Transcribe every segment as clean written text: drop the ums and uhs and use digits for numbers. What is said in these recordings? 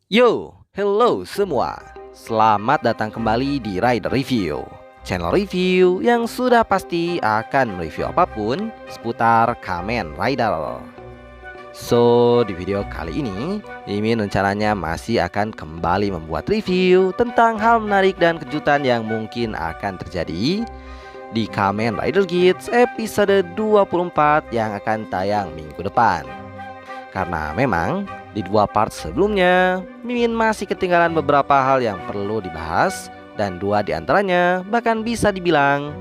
Yo, hello semua. Selamat datang kembali di Rider Review, channel review yang sudah pasti akan mereview apapun seputar Kamen Rider. So, di video kali ini, Mimin rencananya masih akan kembali membuat review tentang hal menarik dan kejutan yang mungkin akan terjadi di Kamen Rider Geats episode 24 yang akan tayang minggu depan. Karena memang di dua part sebelumnya, Mimin masih ketinggalan beberapa hal yang perlu dibahas, dan dua diantaranya bahkan bisa dibilang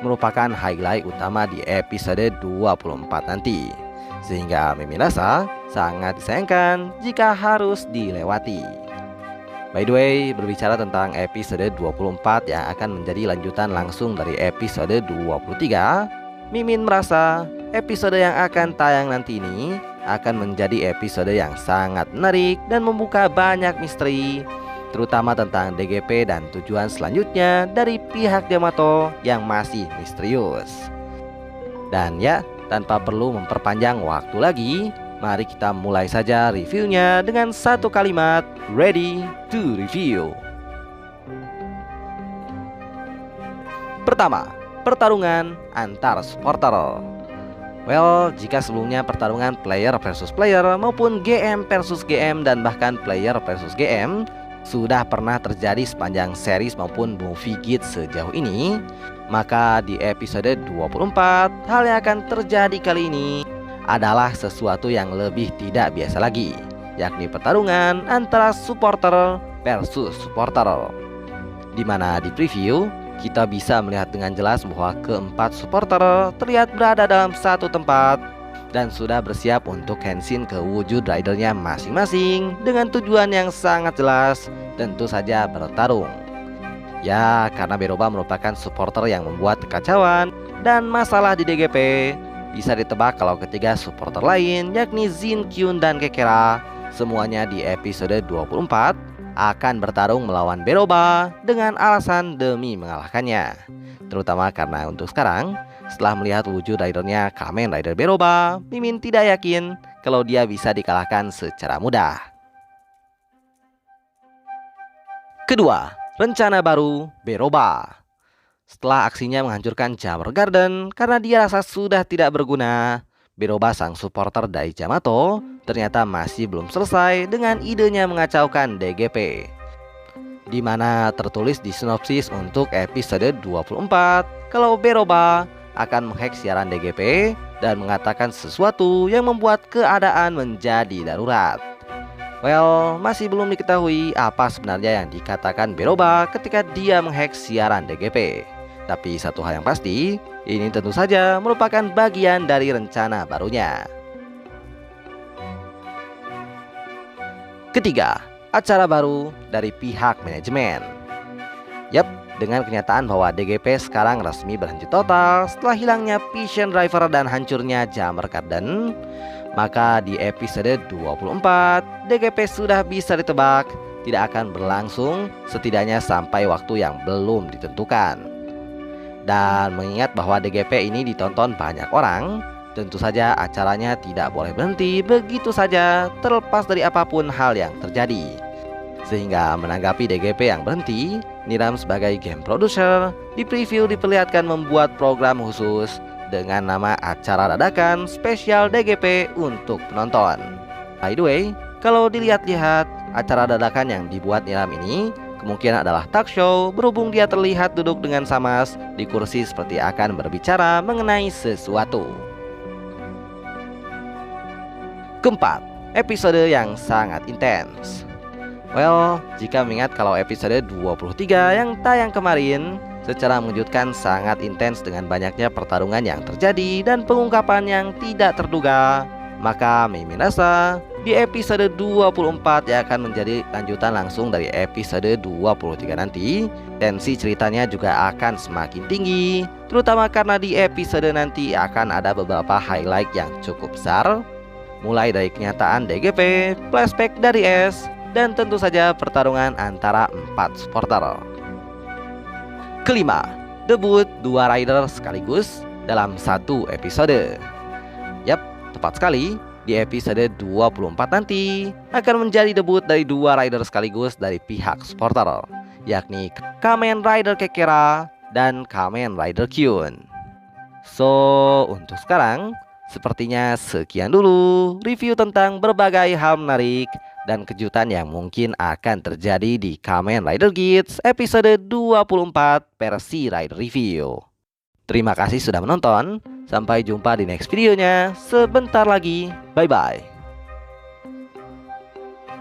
merupakan highlight utama di episode 24 nanti. Sehingga Mimin rasa sangat disayangkan jika harus dilewati. By the way, berbicara tentang episode 24 yang akan menjadi lanjutan langsung dari episode 23, Mimin merasa episode yang akan tayang nanti ini akan menjadi episode yang sangat menarik dan membuka banyak misteri, terutama tentang DGP dan tujuan selanjutnya dari pihak Yamato yang masih misterius. Dan ya, tanpa perlu memperpanjang waktu lagi, mari kita mulai saja reviewnya dengan satu kalimat, ready to review. Pertama, pertarungan antar supporter. Well, jika sebelumnya pertarungan player versus player maupun GM versus GM dan bahkan player versus GM sudah pernah terjadi sepanjang series maupun movie Geats sejauh ini, maka di episode 24 hal yang akan terjadi kali ini adalah sesuatu yang lebih tidak biasa lagi, yakni pertarungan antara supporter versus supporter. Dimana di preview kita bisa melihat dengan jelas bahwa keempat supporter terlihat berada dalam satu tempat dan sudah bersiap untuk henshin ke wujud ridernya masing-masing dengan tujuan yang sangat jelas, tentu saja bertarung. Ya, karena Beroba merupakan supporter yang membuat kekacauan dan masalah di DGP, bisa ditebak kalau ketiga supporter lain yakni Jin, Kyun, dan Kekera semuanya di episode 24 akan bertarung melawan Beroba dengan alasan demi mengalahkannya. Terutama karena untuk sekarang, setelah melihat wujud ridernya Kamen Rider Beroba, Mimin tidak yakin kalau dia bisa dikalahkan secara mudah. Kedua, rencana baru Beroba. Setelah aksinya menghancurkan Jammer Garden karena dia rasa sudah tidak berguna, Beroba sang supporter dari Yamato ternyata masih belum selesai dengan idenya mengacaukan DGP. Dimana tertulis di sinopsis untuk episode 24 kalau Beroba akan menghack siaran DGP dan mengatakan sesuatu yang membuat keadaan menjadi darurat. Well, masih belum diketahui apa sebenarnya yang dikatakan Beroba ketika dia menghack siaran DGP. Tapi satu hal yang pasti, ini tentu saja merupakan bagian dari rencana barunya. Ketiga, acara baru dari pihak manajemen. Yap, dengan kenyataan bahwa DGP sekarang resmi berhenti total setelah hilangnya Vision Driver dan hancurnya Jammer Garden, maka di episode 24 DGP sudah bisa ditebak tidak akan berlangsung setidaknya sampai waktu yang belum ditentukan. Dan mengingat bahwa DGP ini ditonton banyak orang, tentu saja acaranya tidak boleh berhenti begitu saja terlepas dari apapun hal yang terjadi. Sehingga menanggapi DGP yang berhenti, Niram sebagai game producer di preview diperlihatkan membuat program khusus dengan nama acara dadakan spesial DGP untuk penonton. By the way, kalau dilihat-lihat, acara dadakan yang dibuat Niram ini kemungkinan adalah talk show, berhubung dia terlihat duduk dengan samas di kursi seperti akan berbicara mengenai sesuatu. Keempat, episode yang sangat intens. Well, jika mengingat kalau episode 23 yang tayang kemarin secara mengejutkan sangat intens dengan banyaknya pertarungan yang terjadi dan pengungkapan yang tidak terduga, maka Mimin rasa di episode 24 yang akan menjadi lanjutan langsung dari episode 23 nanti, tensi ceritanya juga akan semakin tinggi, terutama karena di episode nanti akan ada beberapa highlight yang cukup besar, mulai dari kenyataan DGP, flashback dari S, dan tentu saja pertarungan antara 4 supporter. Kelima, debut 2 rider sekaligus dalam satu episode. Yap, tepat sekali, di episode 24 nanti akan menjadi debut dari dua rider sekaligus dari pihak supporter, yakni Kamen Rider Kekera dan Kamen Rider Kyun. So, untuk sekarang sepertinya sekian dulu review tentang berbagai hal menarik dan kejutan yang mungkin akan terjadi di Kamen Rider Geats episode 24 versi Rider Review. Terima kasih sudah menonton. Sampai jumpa di next videonya sebentar lagi. Bye bye.